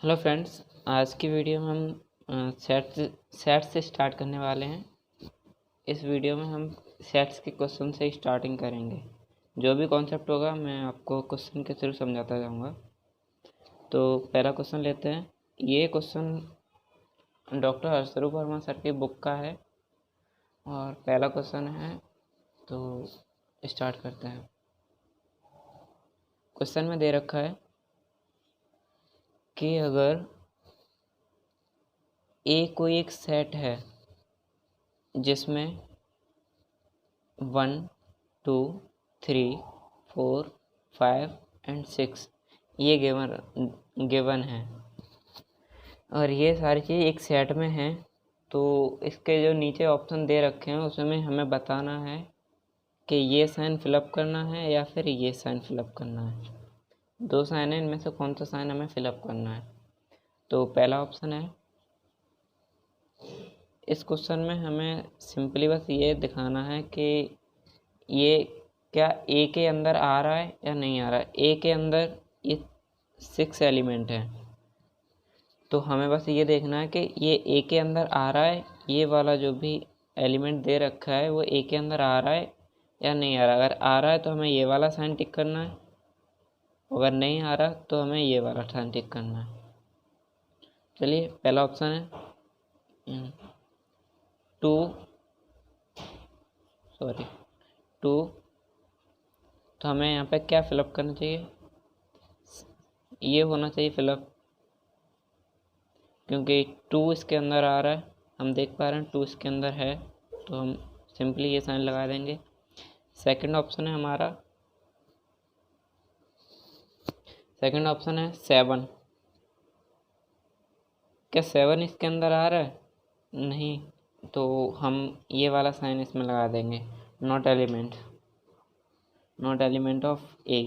Hello friends, आज की video में हम सेट से स्टार्ट करने वाले हैं। इस वीडियो में हम सेट्स के क्वेश्चन से स्टार्टिंग करेंगे। जो भी कॉन्सेप्ट होगा मैं आपको क्वेश्चन के थ्रू समझाता जाऊंगा। तो पहला क्वेश्चन लेते हैं। ये क्वेश्चन डॉक्टर हर्षरूप वर्मा सर की बुक का है और पहला क्वेश्चन है, तो स्टार्ट करते हैं। क्वेश्चन में दे रखा है कि अगर ए कोई एक सेट है जिसमें 1, 2, 3, 4, 5 एंड 6 ये गिवन है और ये सारी चीज़ एक सेट में है, तो इसके जो नीचे ऑप्शन दे रखे हैं उसमें हमें बताना है कि ये साइन फिलअप करना है या फिर ये साइन फिलअप करना है। दो साइन है, इनमें से कौन सा साइन हमें फिलअप करना है। तो पहला ऑप्शन है, इस क्वेश्चन में हमें सिंपली बस ये दिखाना है कि ये क्या ए के अंदर आ रहा है या नहीं आ रहा है। ए के अंदर ये 6 एलिमेंट है, तो हमें बस ये देखना है कि ये ए के अंदर आ रहा है, ये वाला जो भी एलिमेंट दे रखा है वो ए के अंदर आ रहा है या नहीं आ रहा। अगर आ रहा है तो हमें ये वाला साइन टिक करना है, अगर नहीं आ रहा तो हमें ये वाला साइन टिक करना है। चलिए, पहला ऑप्शन है 2, तो हमें यहाँ पे क्या फिलअप करना चाहिए, ये होना चाहिए फिलअप, क्योंकि 2 इसके अंदर आ रहा है, हम देख पा रहे हैं 2 इसके अंदर है, तो हम सिंपली ये साइन लगा देंगे। सेकंड ऑप्शन है हमारा, सेकंड ऑप्शन है 7। क्या 7 इसके अंदर आ रहा है? नहीं, तो हम ये वाला साइन इसमें लगा देंगे, not element of A.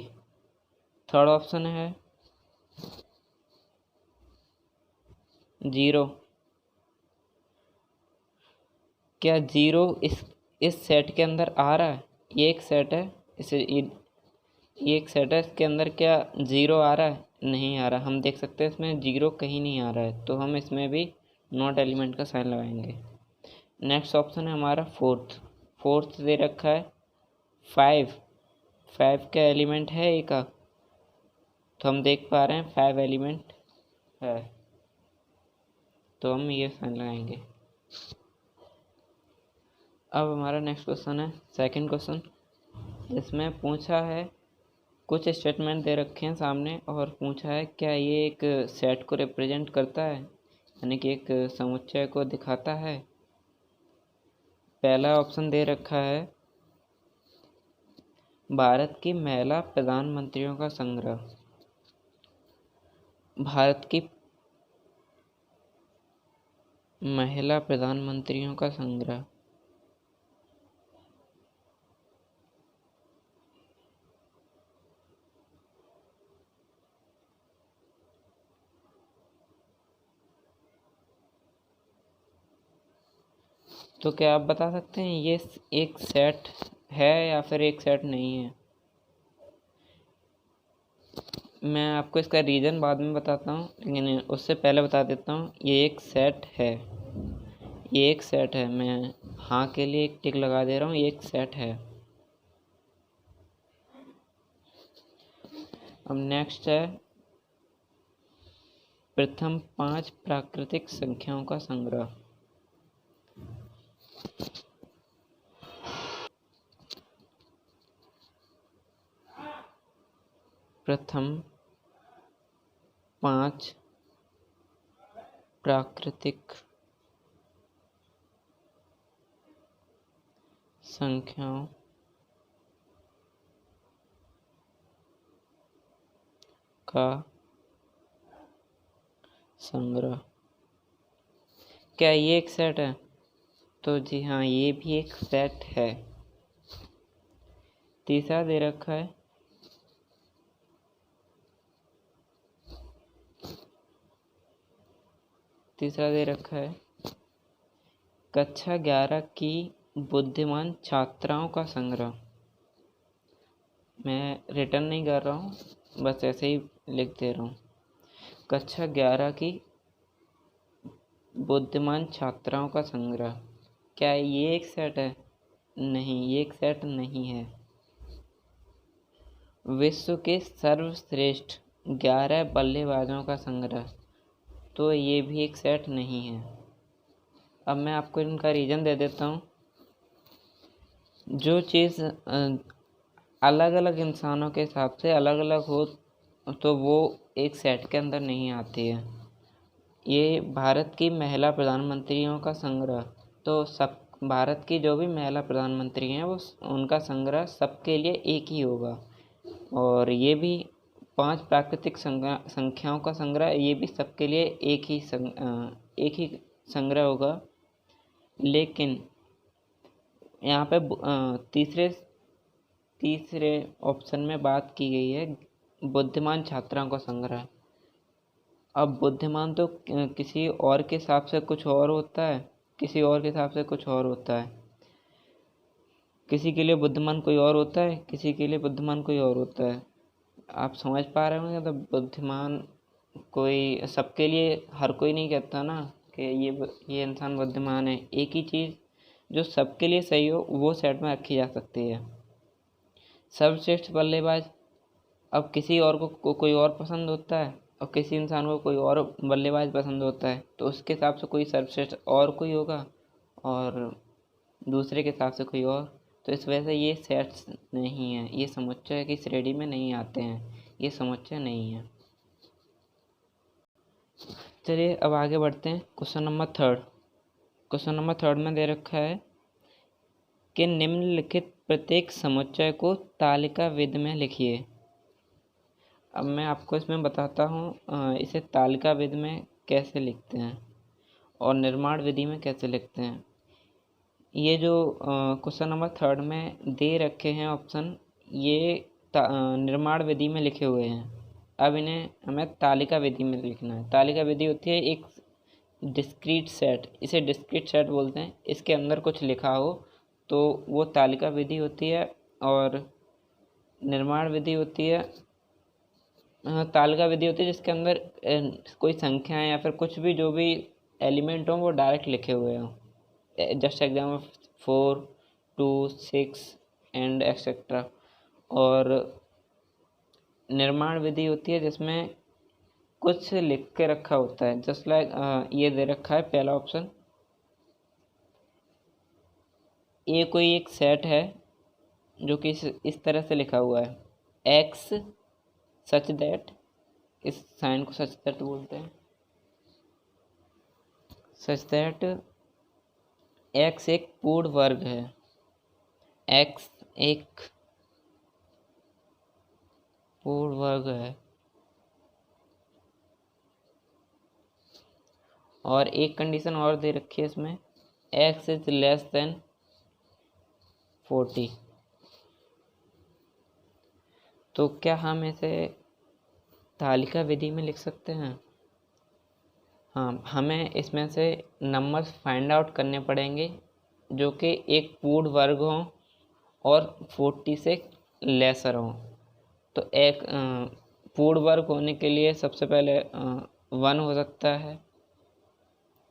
Third option है 0। क्या 0 इस सेट के अंदर आ रहा है? ये एक सेट है, ये एक सेट है, इसके अंदर क्या 0 आ रहा है? नहीं आ रहा। हम देख सकते हैं इसमें 0 कहीं नहीं आ रहा है, तो हम इसमें भी नॉट एलिमेंट का साइन लगाएंगे। नेक्स्ट ऑप्शन है हमारा फोर्थ दे रखा है 5 का एलिमेंट है ए का, तो हम देख पा रहे हैं 5 एलिमेंट है, तो हम ये साइन लगाएंगे। अब हमारा नेक्स्ट क्वेश्चन है सेकंड क्वेश्चन। इसमें पूछा है, कुछ स्टेटमेंट दे रखे हैं सामने और पूछा है क्या ये एक सेट को रिप्रेजेंट करता है, यानी कि एक समुच्चय को दिखाता है। पहला ऑप्शन दे रखा है भारत की महिला प्रधानमंत्रियों का संग्रह। भारत की महिला प्रधानमंत्रियों का संग्रह, तो क्या आप बता सकते हैं ये एक सेट है या फिर एक सेट नहीं है? मैं आपको इसका रीज़न बाद में बताता हूँ, लेकिन उससे पहले बता देता हूँ ये एक सेट है। ये एक सेट है, मैं हाँ के लिए एक टिक लगा दे रहा हूँ, ये एक सेट है। अब नेक्स्ट है प्रथम 5 प्राकृतिक संख्याओं का संग्रह। प्रथम 5 प्राकृतिक संख्याओं का संग्रह। क्या ये एक सेट है? तो जी हाँ, ये भी एक सेट है। तीसरा दे रखा है कक्षा 11 की बुद्धिमान छात्राओं का संग्रह। मैं रिटर्न नहीं कर रहा हूँ, बस ऐसे ही लिख दे रहा हूँ। कक्षा 11 की बुद्धिमान छात्राओं का संग्रह। क्या ये एक सेट है? नहीं, ये एक सेट नहीं है। विश्व के सर्वश्रेष्ठ 11 बल्लेबाजों का संग्रह, तो ये भी एक सेट नहीं है। अब मैं आपको इनका रीज़न दे देता हूँ। जो चीज़ अलग अलग इंसानों के हिसाब से अलग अलग हो तो वो एक सेट के अंदर नहीं आती है। ये भारत की महिला प्रधानमंत्रियों का संग्रह, तो सब भारत की जो भी महिला प्रधानमंत्री हैं वो उनका संग्रह सबके लिए एक ही होगा। और ये भी 5 प्राकृतिक संख्याओं का संग्रह, ये भी सबके लिए एक ही संग्रह होगा। लेकिन यहाँ पे तीसरे ऑप्शन में बात की गई है बुद्धिमान छात्राओं का संग्रह। अब बुद्धिमान तो किसी और के हिसाब से कुछ और होता है, किसी और के हिसाब से कुछ और होता है। किसी के लिए बुद्धिमान कोई और होता है, किसी के लिए बुद्धिमान कोई और होता है। आप समझ पा रहे होंगे। तो बुद्धिमान कोई सबके लिए, हर कोई नहीं कहता ना कि ये इंसान बुद्धिमान है। एक ही चीज़ जो सबके लिए सही हो वो सेट में रखी जा सकती है। सर्वश्रेष्ठ बल्लेबाज, अब किसी और को कोई और पसंद होता है और किसी इंसान को कोई और बल्लेबाज पसंद होता है, तो उसके हिसाब से कोई सर्वश्रेष्ठ और कोई होगा और दूसरे के हिसाब से कोई और। तो इस वजह से ये सेट्स नहीं है, ये समुच्चय की श्रेणी में नहीं आते हैं, ये समुच्चय नहीं है। चलिए अब आगे बढ़ते हैं। Question number 3। क्वेश्चन नंबर 3 में दे रखा है कि निम्नलिखित प्रत्येक समुच्चय को तालिका विधि में लिखिए। अब मैं आपको इसमें बताता हूँ इसे तालिका विधि में कैसे लिखते हैं और निर्माण विधि में कैसे लिखते हैं। ये जो क्वेश्चन नंबर 3 में दे रखे हैं ऑप्शन, ये निर्माण विधि में लिखे हुए हैं। अब इन्हें हमें तालिका विधि में लिखना है। तालिका विधि होती है एक डिस्क्रीट सेट, इसे डिस्क्रीट सेट बोलते हैं। इसके अंदर कुछ लिखा हो तो वो तालिका विधि होती है। और निर्माण विधि होती है, तालिका विधि होती है जिसके अंदर कोई संख्या या फिर कुछ भी जो भी एलिमेंट हो वो डायरेक्ट लिखे हुए हों। Just example 4, 2, 6 and etcetera. और निर्माण विधि होती है जिसमें कुछ लिख के रखा होता है। जस्ट लाइक ये दे रखा है पहला ऑप्शन। ये कोई एक सेट है जो कि इस तरह से लिखा हुआ है, एक्स सच दैट, इस साइन को सच दैट बोलते हैं, सच दैट एक्स एक पूर्ण वर्ग है, एक्स एक पूर्ण वर्ग है। और एक कंडीशन और दे रखी है इसमें, एक्स इज लेस देन 40। तो क्या हम इसे तालिका विधि में लिख सकते हैं? हाँ, हमें इसमें से नंबर्स फाइंड आउट करने पड़ेंगे जो कि एक पूर्ण वर्ग हों और 40 से लेसर हों। तो एक पूर्ण वर्ग होने के लिए सबसे पहले 1 हो सकता है,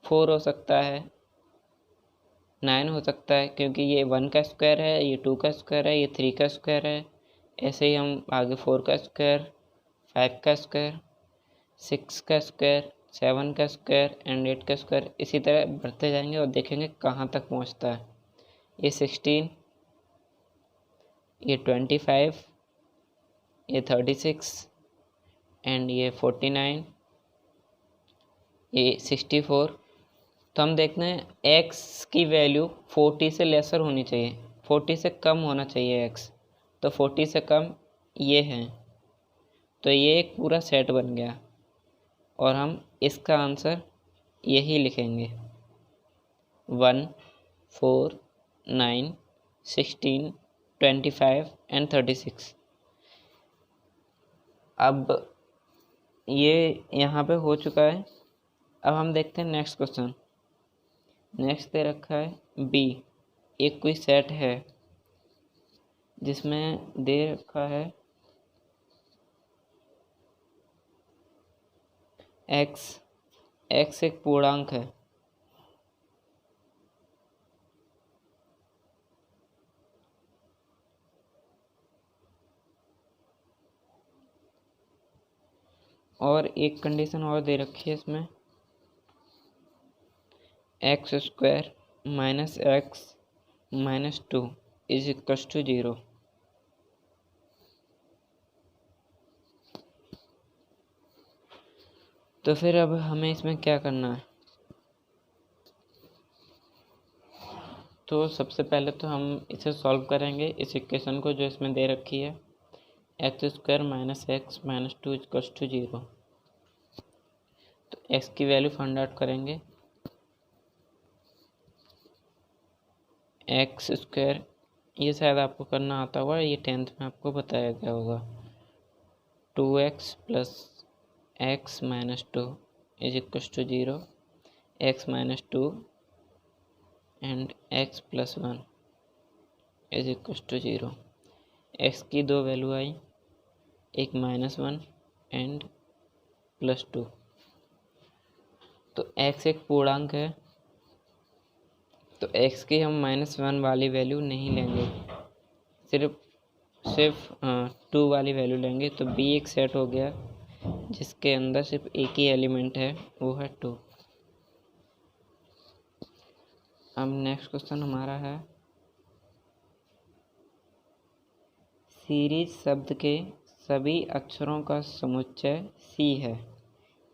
4 हो सकता है, 9 हो सकता है, क्योंकि ये 1 का स्क्वायर है, ये 2 का स्क्वायर है, ये 3 का स्क्वायर है। ऐसे ही हम आगे 4 का स्क्वायर, 5 का स्क्वायर, 6 का स्क्वायर, 7 का स्क्वायर एंड 8 का स्क्वायर, इसी तरह बढ़ते जाएंगे और देखेंगे कहाँ तक पहुँचता है। ये 16, ये 25, ये 36 एंड ये 49, ये 64। तो हम देखते हैं x की वैल्यू 40 से लेसर होनी चाहिए, 40 से कम होना चाहिए x। तो 40 से कम ये हैं, तो ये एक पूरा सेट बन गया और हम इसका आंसर यही लिखेंगे, 1, 4, 9, 16, 25 एंड 36। अब ये यहाँ पे हो चुका है। अब हम देखते हैं नेक्स्ट क्वेश्चन। नेक्स्ट दे रखा है बी, एक कोई सेट है जिसमें दे रखा है एक्स एक पूर्णांक है। और एक कंडीशन और दे रखी है इसमें, x square minus x minus two is equal to 0। तो फिर अब हमें इसमें क्या करना है? तो सबसे पहले तो हम इसे सॉल्व करेंगे, इस इक्वेशन को जो इसमें दे रखी है, x square minus x minus two equal to 0। तो एक्स की वैल्यू फाइंड आउट करेंगे। एक्स स्क्वायर, ये शायद आपको करना आता होगा, ये 10th में आपको बताया गया होगा। 2x plus x minus two is equal to 0, x minus two and x plus one is equal to 0। X की दो वैल्यू आई, एक -1 एंड +2। तो x एक पूर्णांक है, तो x की हम -1 वाली वैल्यू नहीं लेंगे, सिर्फ 2 वाली वैल्यू लेंगे। तो b एक सेट हो गया जिसके अंदर सिर्फ एक ही एलिमेंट है, वो है 2। अब नेक्स्ट क्वेश्चन हमारा है, सीरीज शब्द के सभी अक्षरों का समुच्चय C है।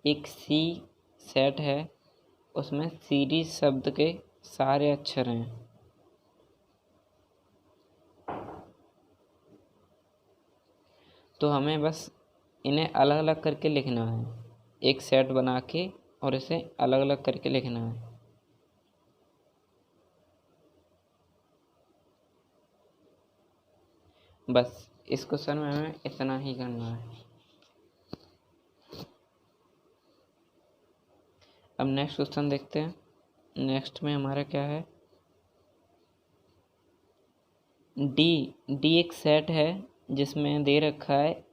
एक C सेट है, उसमें सीरीज शब्द के सारे अक्षर हैं। तो हमें बस इन्हें अलग अलग करके लिखना है, एक सेट बना के, और इसे अलग अलग करके लिखना है। बस इस क्वेश्चन में हमें इतना ही करना है। अब नेक्स्ट क्वेश्चन देखते हैं। नेक्स्ट में हमारा क्या है, डी एक सेट है जिसमें दे रखा है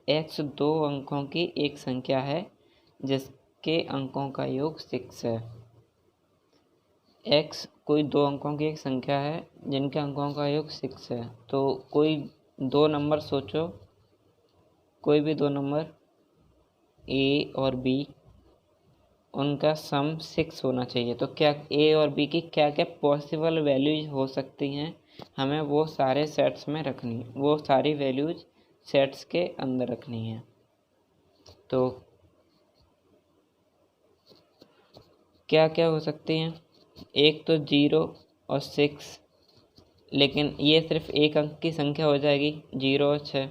एक्स 2 अंकों की एक संख्या है जिसके अंकों का योग 6 है। एक्स कोई 2 अंकों की एक संख्या है जिनके अंकों का योग 6 है। तो कोई 2 नंबर सोचो, कोई भी 2 नंबर ए और बी, उनका सम 6 होना चाहिए। तो क्या ए और बी की क्या क्या पॉसिबल वैल्यूज हो सकती हैं, हमें वो सारे सेट्स में रखनी, वो सारी वैल्यूज सेट्स के अंदर रखनी है। तो क्या क्या हो सकती हैं? एक तो 0 और 6, लेकिन ये सिर्फ एक अंक की संख्या हो जाएगी, 0 और 6।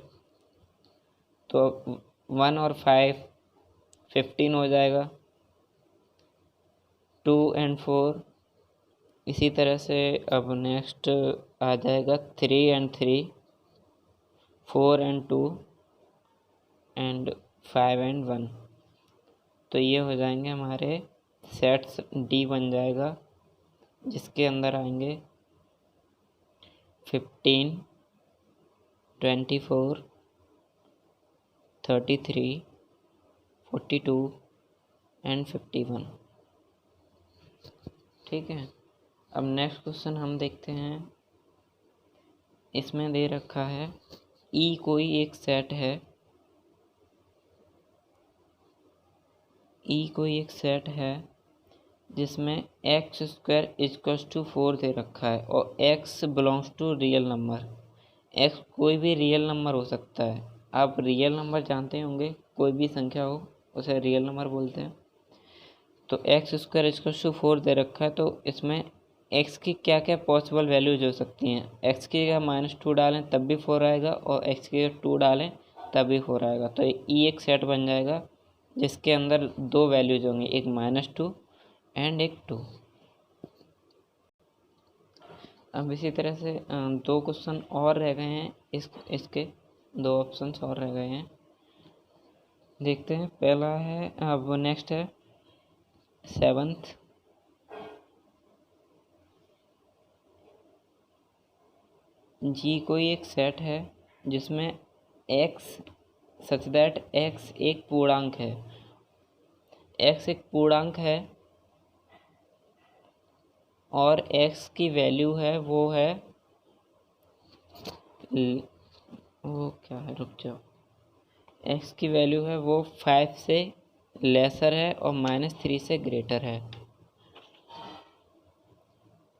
तो 1 और 5 15 हो जाएगा, 2 और 4। इसी तरह से अब नेक्स्ट आ जाएगा 3 और 3, 4 और 2 एंड 5 और 1। तो ये हो जाएंगे हमारे सेट्स, डी बन जाएगा जिसके अंदर आएंगे 15, 24, 33, 42 एंड 51। ठीक है। अब नेक्स्ट क्वेश्चन हम देखते हैं। इसमें दे रखा है ई कोई एक सेट है, ई कोई एक सेट है जिसमें एक्स स्क्वायर इक्वल्स टू 4 दे रखा है और x belongs to real number. X कोई भी रियल नंबर हो सकता है, आप रियल नंबर जानते होंगे, कोई भी संख्या हो उसे रियल नंबर बोलते हैं। तो एक्स स्क्वायर इक्वल्स टू 4 दे रखा है, तो इसमें एक्स की क्या क्या पॉसिबल वैल्यूज हो सकती हैं। एक्स की अगर -2 डालें तब भी 4 आएगा, और एक्स की अगर 2 डालें तब भी 4 आएगा। तो ई एक सेट बन जाएगा जिसके अंदर 2 वैल्यूज होंगी, एक -2 एंड एक 2। अब इसी तरह से 2 क्वेश्चन और रह गए हैं, इसके 2 ऑप्शंस और रह गए हैं, देखते हैं। पहला है, अब नेक्स्ट है 7th। जी कोई एक सेट है जिसमें x सच दैट x एक पूर्णांक है x एक पूर्णांक है और x की वैल्यू है वो क्या है, रुक जाओ, x की वैल्यू है वो 5 से लेसर है और -3 से ग्रेटर है।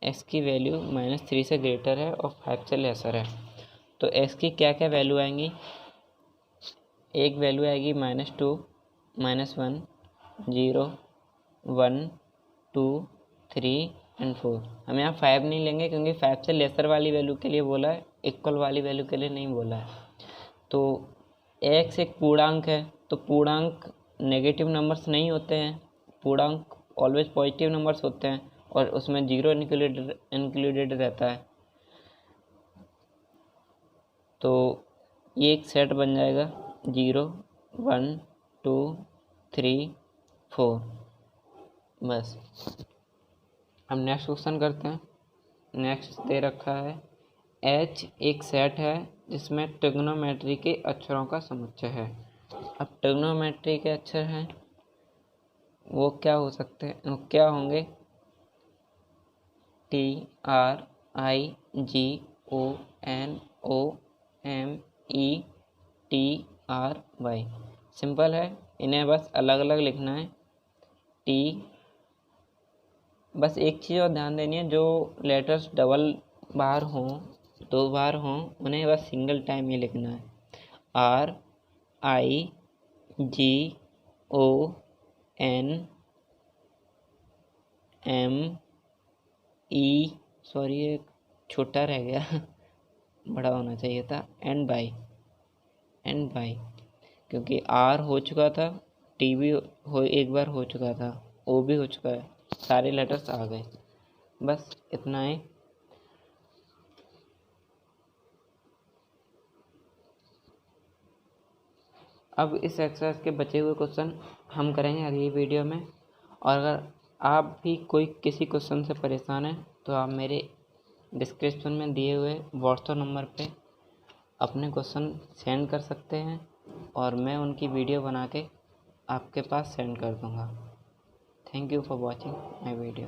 x की वैल्यू -3 से ग्रेटर है और 5 से लेसर है। तो x की क्या क्या वैल्यू आएंगी? एक वैल्यू आएगी -2, -1, 0, 1, 2, 3 एंड 4। हम यहाँ 5 नहीं लेंगे क्योंकि 5 से लेसर वाली वैल्यू के लिए बोला है, इक्वल वाली वैल्यू के लिए नहीं बोला है। तो x एक पूर्णांक है, तो पूर्णांक नेगेटिव नंबर्स नहीं होते हैं, पूर्णांक ऑलवेज पॉजिटिव नंबर्स होते हैं और उसमें 0 इंक्लूडेड रहता है। तो ये एक सेट बन जाएगा 0, 1, 2, 3, 4। बस अब नेक्स्ट क्वेश्चन करते हैं। नेक्स्ट दे रखा है H एक सेट है जिसमें ट्रिग्नोमेट्री के अक्षरों का समुच्चय है। अब ट्रिग्नोमेट्री के अक्षर हैं वो क्या हो सकते हैं, वो क्या होंगे? T, R, I, G, O, N, O, M, E, T, R, Y। Simple है, इन्हें बस अलग अलग लिखना है। T, बस एक चीज़ और ध्यान देनी है, जो लेटर्स डबल बार हों, 2 बार हों, उन्हें बस सिंगल टाइम ही लिखना है। R, I, G, O, N, M, E, sorry ये छोटा रह गया बड़ा होना चाहिए था, एंड बाई, क्योंकि R हो चुका था, T भी एक बार हो चुका था, O भी हो चुका है, सारे लेटर्स आ गए। बस इतना ही। अब इस एक्सरसाइज के बचे हुए क्वेश्चन हम करेंगे अगली वीडियो में। और अगर आप भी कोई किसी क्वेश्चन से परेशान हैं तो आप मेरे डिस्क्रिप्शन में दिए हुए व्हाट्सएप नंबर पे अपने क्वेश्चन सेंड कर सकते हैं और मैं उनकी वीडियो बना के आपके पास सेंड कर दूँगा। Thank you for watching my video.